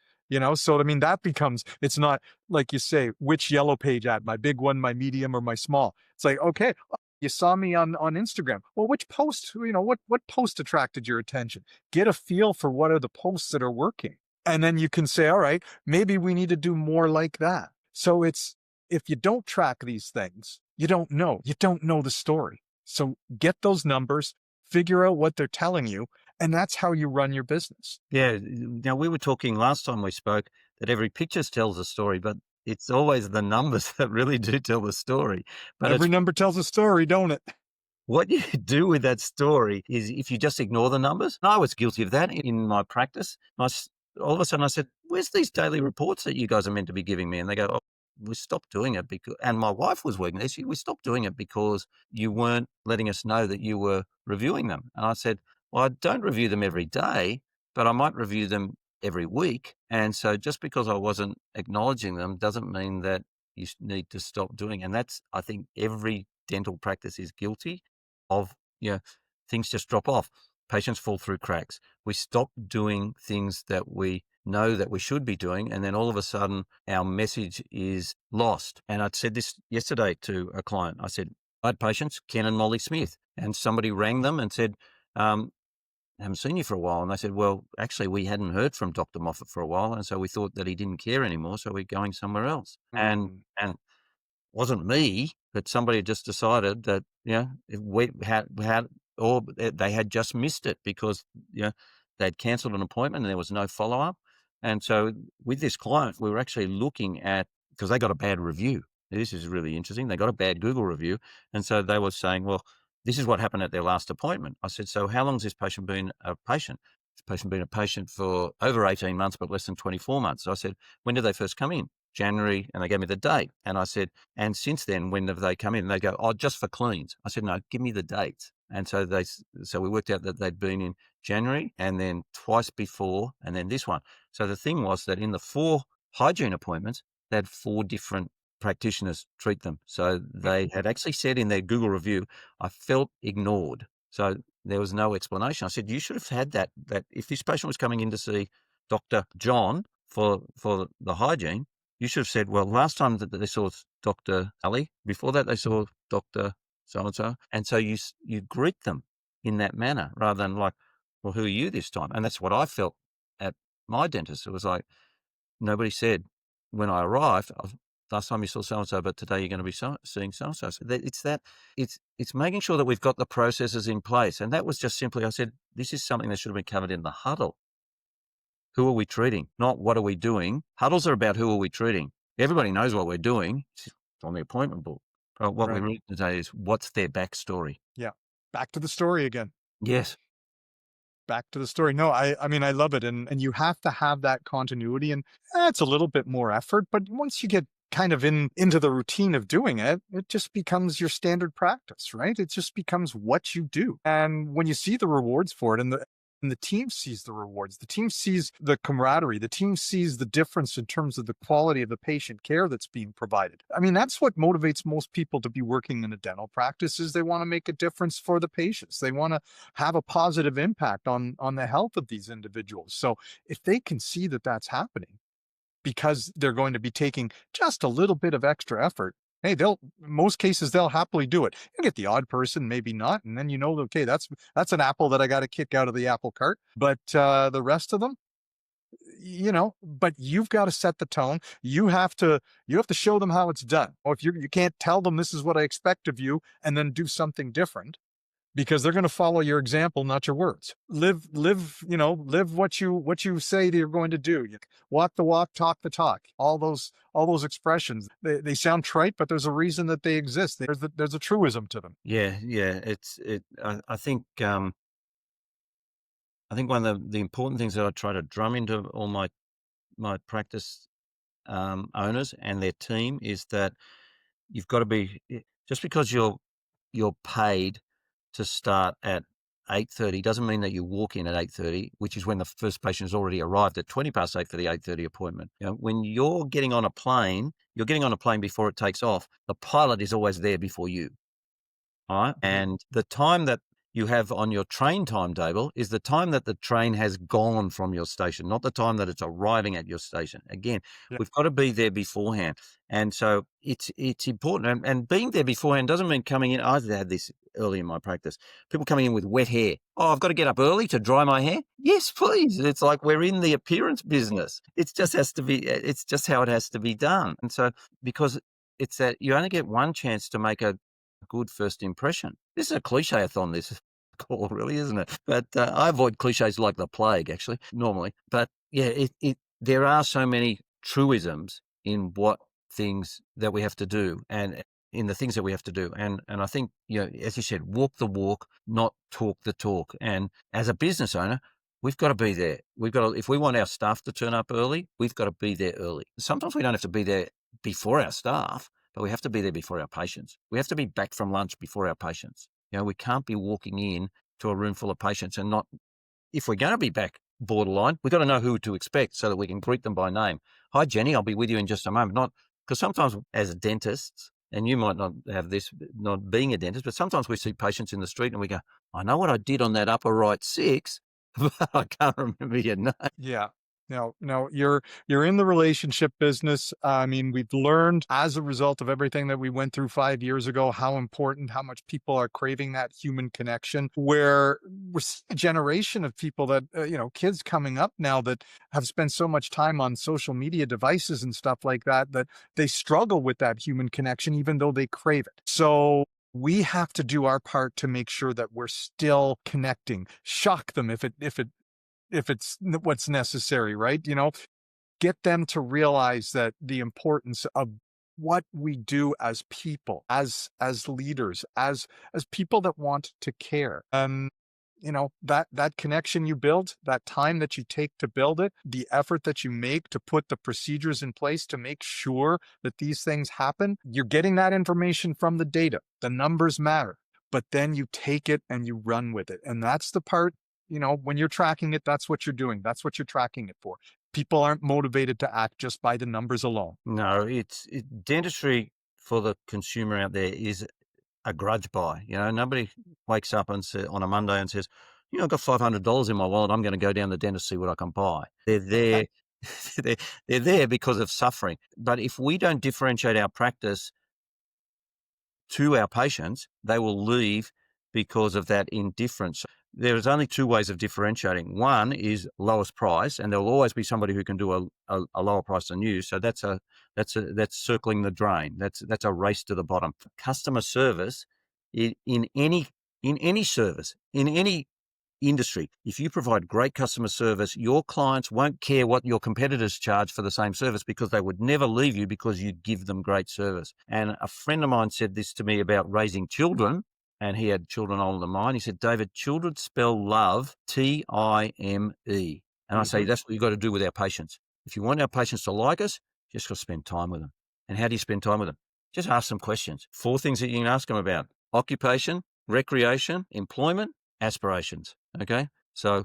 So I mean, that becomes, it's not like you say, which yellow page ad, my big one, my medium, or my small. It's like, okay, you saw me on Instagram. Well, which post, what post attracted your attention? Get a feel for what are the posts that are working. And then you can say, all right, maybe we need to do more like that. So if you don't track these things, you don't know the story. So get those numbers, figure out what they're telling you, and that's how you run your business. Yeah. Now, we were talking last time we spoke that every picture tells a story, but it's always the numbers that really do tell the story. But Every number tells a story, don't it? what you do with that story is if you just ignore the numbers. And I was guilty of that in my practice. All of a sudden I said, where's these daily reports that you guys are meant to be giving me? And they go, oh, we stopped doing it because, and my wife was working this, we stopped doing it because you weren't letting us know that you were reviewing them. And I said, well, I don't review them every day, but I might review them every week. And so just because I wasn't acknowledging them doesn't mean that you need to stop doing. And that's, I think every dental practice is guilty of, things just drop off. Patients fall through cracks. We stop doing things that we know that we should be doing, and then all of a sudden our message is lost. And I'd said this yesterday to a client. I said, I had patients, Ken and Molly Smith, and somebody rang them and said, I haven't seen you for a while. And they said, well, actually, we hadn't heard from Dr. Moffet for a while, and so we thought that he didn't care anymore, so we're going somewhere else. And wasn't me, but somebody had just decided that, we had, or they had just missed it because, they'd cancelled an appointment and there was no follow-up. And so with this client, we were actually looking at, because they got a bad review. This is really interesting. They got a bad Google review. And so they were saying, well, this is what happened at their last appointment. I said, so how long has this patient been a patient? This patient been a patient for over 18 months, but less than 24 months. So I said, when did they first come in? January. And they gave me the date. And I said, and since then, when have they come in? And they go, oh, just for cleans. I said, no, give me the dates. And so we worked out that they'd been in January and then twice before, and then this one. So the thing was that in the 4 hygiene appointments, they had 4 different practitioners treat them. So they had actually said in their Google review, I felt ignored. So there was no explanation. I said, you should have had that if this patient was coming in to see Dr. John for the hygiene, you should have said, well, last time that they saw Dr. Ali, before that they saw Dr. so-and-so. And so you greet them in that manner rather than like, well, who are you this time? And that's what I felt at my dentist. It was like, nobody said when I arrived, last time you saw so-and-so, but today you're going to be seeing so-and-so. So it's making sure that we've got the processes in place. And that was just simply, I said, this is something that should have been covered in the huddle. Who are we treating? Not what are we doing? Huddles are about who are we treating. Everybody knows what we're doing. It's on the appointment book. But what we need today is what's their backstory. Yeah. Back to the story again. Yes. Back to the story. No, I mean, I love it. And you have to have that continuity, and it's a little bit more effort, but once you get kind of into the routine of doing it, it just becomes your standard practice, right? It just becomes what you do. And when you see the rewards for it, and the team sees the rewards, the team sees the camaraderie, the team sees the difference in terms of the quality of the patient care that's being provided. I mean, that's what motivates most people to be working in a dental practice, is they want to make a difference for the patients. They want to have a positive impact on the health of these individuals. So if they can see that that's happening because they're going to be taking just a little bit of extra effort, hey, most cases they'll happily do it. You get the odd person, maybe not, and then okay, that's an apple that I got to kick out of the apple cart. But the rest of them, but you've got to set the tone. You have to show them how it's done. Or if you can't tell them this is what I expect of you, and then do something different, because they're going to follow your example, not your words. Live what you say that you're going to do. Walk the walk, talk the talk. All those expressions, they sound trite, but there's a reason that they exist. There's a truism to them. Yeah. I think one of the important things that I try to drum into all my practice owners and their team is that you've got to be, just because you're paid to start at 8:30 doesn't mean that you walk in at 8:30, which is when the first patient has already arrived at 20 past 8 for the 8:30 appointment. When you're getting on a plane, you're getting on a plane before it takes off. The pilot is always there before you. All right. And the time that you have on your train timetable is the time that the train has gone from your station, not the time that it's arriving at your station. Again, we've got to be there beforehand. And so it's important. And being there beforehand doesn't mean coming in. I've had this early in my practice. People coming in with wet hair. Oh, I've got to get up early to dry my hair. Yes, please. It's like we're in the appearance business. It just has to be, it's just how it has to be done. And so because it's that you only get one chance to make a good first impression. This is a cliche-a-thon, this call, really, isn't it? But I avoid cliches like the plague, actually, normally. But yeah, there are so many truisms in what things that we have to do and in the things that we have to do. And I think, as you said, walk the walk, not talk the talk. And as a business owner, we've got to be there. If we want our staff to turn up early, we've got to be there early. Sometimes we don't have to be there before our staff, but we have to be there before our patients. We have to be back from lunch before our patients. We can't be walking in to a room full of patients and not, if we're going to be back borderline, we've got to know who to expect so that we can greet them by name. Hi, Jenny, I'll be with you in just a moment. Not because sometimes as dentists, and you might not have this, not being a dentist, but sometimes we see patients in the street and we go, I know what I did on that upper right 6, but I can't remember your name. Yeah. No, you're in the relationship business. I mean, we've learned as a result of everything that we went through 5 years ago, how important, how much people are craving that human connection, where we're seeing a generation of people that, kids coming up now that have spent so much time on social media devices and stuff like that, that they struggle with that human connection, even though they crave it. So we have to do our part to make sure that we're still connecting, shock them if it's what's necessary, right? Get them to realize that the importance of what we do as people, as leaders, as people that want to care. That connection you build, that time that you take to build it, the effort that you make to put the procedures in place to make sure that these things happen, you're getting that information from the data. The numbers matter, but then you take it and you run with it. And that's the part, when you're tracking it, that's what you're doing. That's what you're tracking it for. People aren't motivated to act just by the numbers alone. No, dentistry for the consumer out there is a grudge buy. Nobody wakes up and on a Monday and says, I've got $500 in my wallet. I'm going to go down the dentist, see what I can buy. They're there. They're there because of suffering. But if we don't differentiate our practice to our patients, they will leave because of that indifference. There is only two ways of differentiating. One is lowest price, and there will always be somebody who can do a lower price than you. So that's circling the drain. That's a race to the bottom. Customer service in any service, in any industry, if you provide great customer service, your clients won't care what your competitors charge for the same service because they would never leave you because you give them great service. And a friend of mine said this to me about raising children, and he had children older than mine. He said, David, children spell love Time. And I say, that's what you've got to do with our patients. If you want our patients to like us, you just got to spend time with them. And how do you spend time with them? Just ask them questions. 4 things that you can ask them about: occupation, recreation, employment, aspirations. Okay. So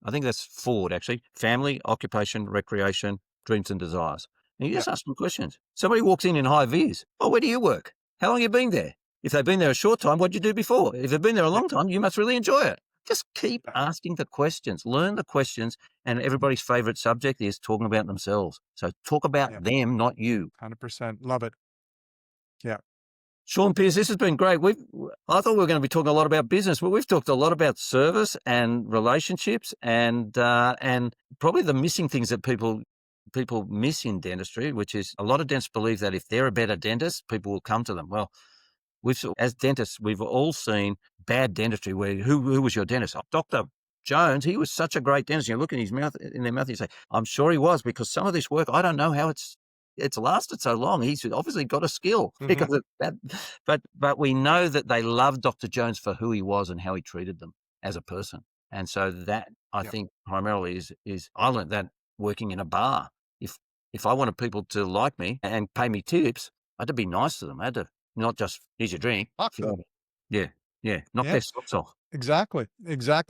I think that's forward, actually. Family, occupation, recreation, dreams and desires. And you just ask them questions. Somebody walks in high vis. Oh, where do you work? How long have you been there? If they've been there a short time, what did you do before? If they've been there a long time, you must really enjoy it. Just keep asking the questions, learn the questions, and everybody's favorite subject is talking about themselves. So talk about them, not you. 100%. Love it. Yeah. Shawn Peers, this has been great. I thought we were going to be talking a lot about business, but we've talked a lot about service and relationships and probably the missing things that people miss in dentistry, which is a lot of dentists believe that if they're a better dentist, people will come to them. Well, as dentists, we've all seen bad dentistry where who was your dentist? Oh, Dr. Jones, he was such a great dentist. You look in their mouth, and you say, I'm sure he was, because some of this work, I don't know how it's lasted so long. He's obviously got a skill because of that. But we know that they loved Dr. Jones for who he was and how he treated them as a person. And so that I think primarily is I learned that working in a bar. If I wanted people to like me and pay me tips, I had to be nice to them. I had to not just, here's your drink. Talk to them. Yeah. Knock Yeah. their socks off. Exactly.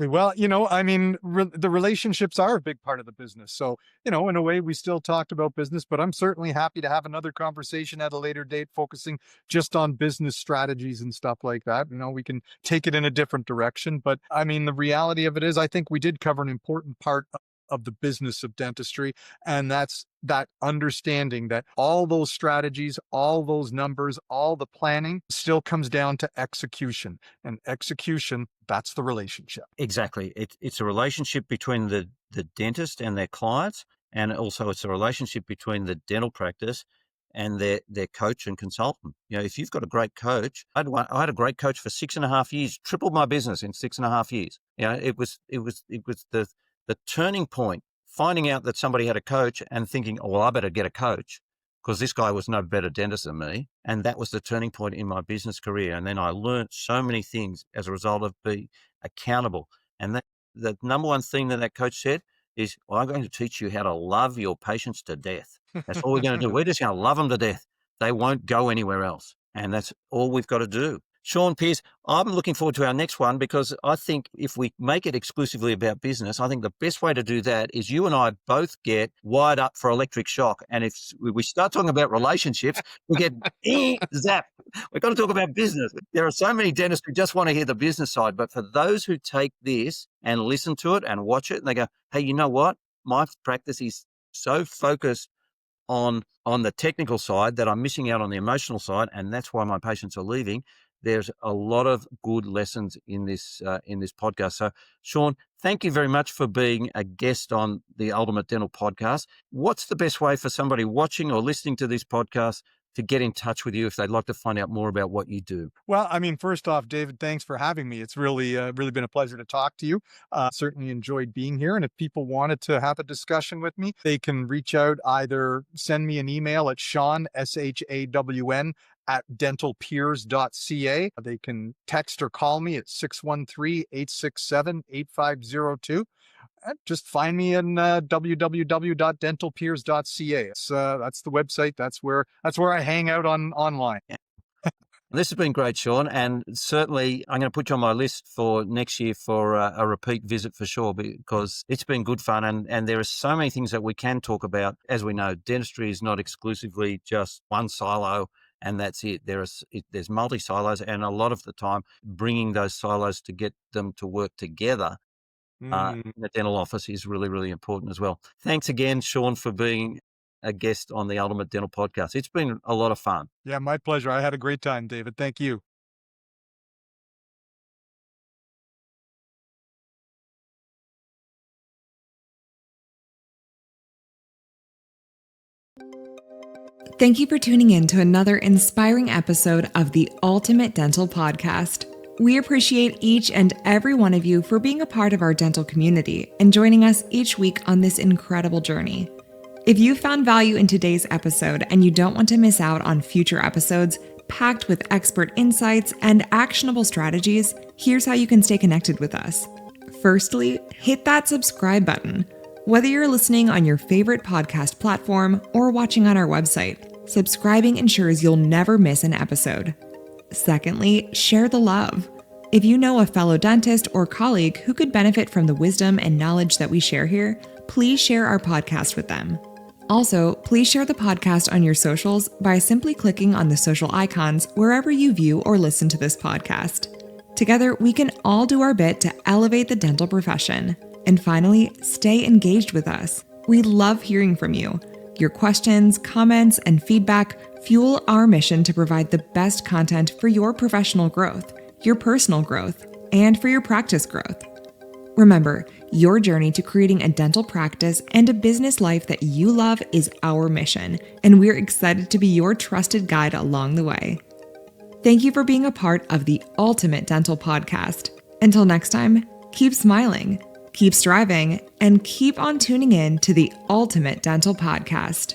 Well, I mean, the relationships are a big part of the business. So, in a way, we still talked about business, but I'm certainly happy to have another conversation at a later date, focusing just on business strategies and stuff like that. We can take it in a different direction. But I mean, the reality of it is, I think we did cover an important part of the business of dentistry. And that's that understanding that all those strategies, all those numbers, all the planning still comes down to execution. And execution, that's the relationship. Exactly. It's a relationship between the dentist and their clients, and also it's a relationship between the dental practice and their coach and consultant. If you've got a great coach, I had a great coach for 6.5 years, tripled my business in 6.5 years. It was the turning point, finding out that somebody had a coach and thinking, oh, well, I better get a coach because this guy was no better dentist than me. And that was the turning point in my business career. And then I learned so many things as a result of being accountable. And the number one thing that coach said is, well, I'm going to teach you how to love your patients to death. That's all we're going to do. We're just going to love them to death. They won't go anywhere else. And that's all we've got to do. Shawn Peers, I'm looking forward to our next one because I think if we make it exclusively about business, I think the best way to do that is you and I both get wired up for electric shock. And if we start talking about relationships, we get zap. We've got to talk about business. There are so many dentists who just want to hear the business side. But for those who take this and listen to it and watch it and they go, hey, you know what? My practice is so focused on the technical side that I'm missing out on the emotional side. And that's why my patients are leaving. There's a lot of good lessons in this podcast. So, Shawn, thank you very much for being a guest on the Ultimate Dental Podcast. What's the best way for somebody watching or listening to this podcast to get in touch with you if they'd like to find out more about what you do? Well, I mean, first off, David, thanks for having me. It's really been a pleasure to talk to you. Certainly enjoyed being here. And if people wanted to have a discussion with me, they can reach out, either send me an email at Shawn, SHAWN, at dentalpeers.ca. They can text or call me at 613-867-8502. Just find me in www.dentalpeers.ca. That's the website. That's where I hang out online. This has been great, Shawn, and certainly I'm going to put you on my list for next year for a repeat visit for sure, because it's been good fun, and there are so many things that we can talk about. As we know, dentistry is not exclusively just one silo, and that's it. There's multi-silos, and a lot of the time bringing those silos to get them to work together in the dental office is really, really important as well. Thanks again, Shawn, for being a guest on the Ultimate Dental Podcast. It's been a lot of fun. Yeah, my pleasure. I had a great time, David. Thank you. Thank you for tuning in to another inspiring episode of the Ultimate Dental Podcast. We appreciate each and every one of you for being a part of our dental community and joining us each week on this incredible journey. If you found value in today's episode and you don't want to miss out on future episodes packed with expert insights and actionable strategies, here's how you can stay connected with us. Firstly, hit that subscribe button. Whether you're listening on your favorite podcast platform or watching on our website, subscribing ensures you'll never miss an episode. Secondly, share the love. If you know a fellow dentist or colleague who could benefit from the wisdom and knowledge that we share here, please share our podcast with them. Also, please share the podcast on your socials by simply clicking on the social icons wherever you view or listen to this podcast. Together, we can all do our bit to elevate the dental profession. And finally, stay engaged with us. We love hearing from you. Your questions, comments, and feedback fuel our mission to provide the best content for your professional growth, your personal growth, and for your practice growth. Remember, your journey to creating a dental practice and a business life that you love is our mission, and we're excited to be your trusted guide along the way. Thank you for being a part of the Ultimate Dental Podcast. Until next time, keep smiling, keep striving, and keep on tuning in to the Ultimate Dental Podcast.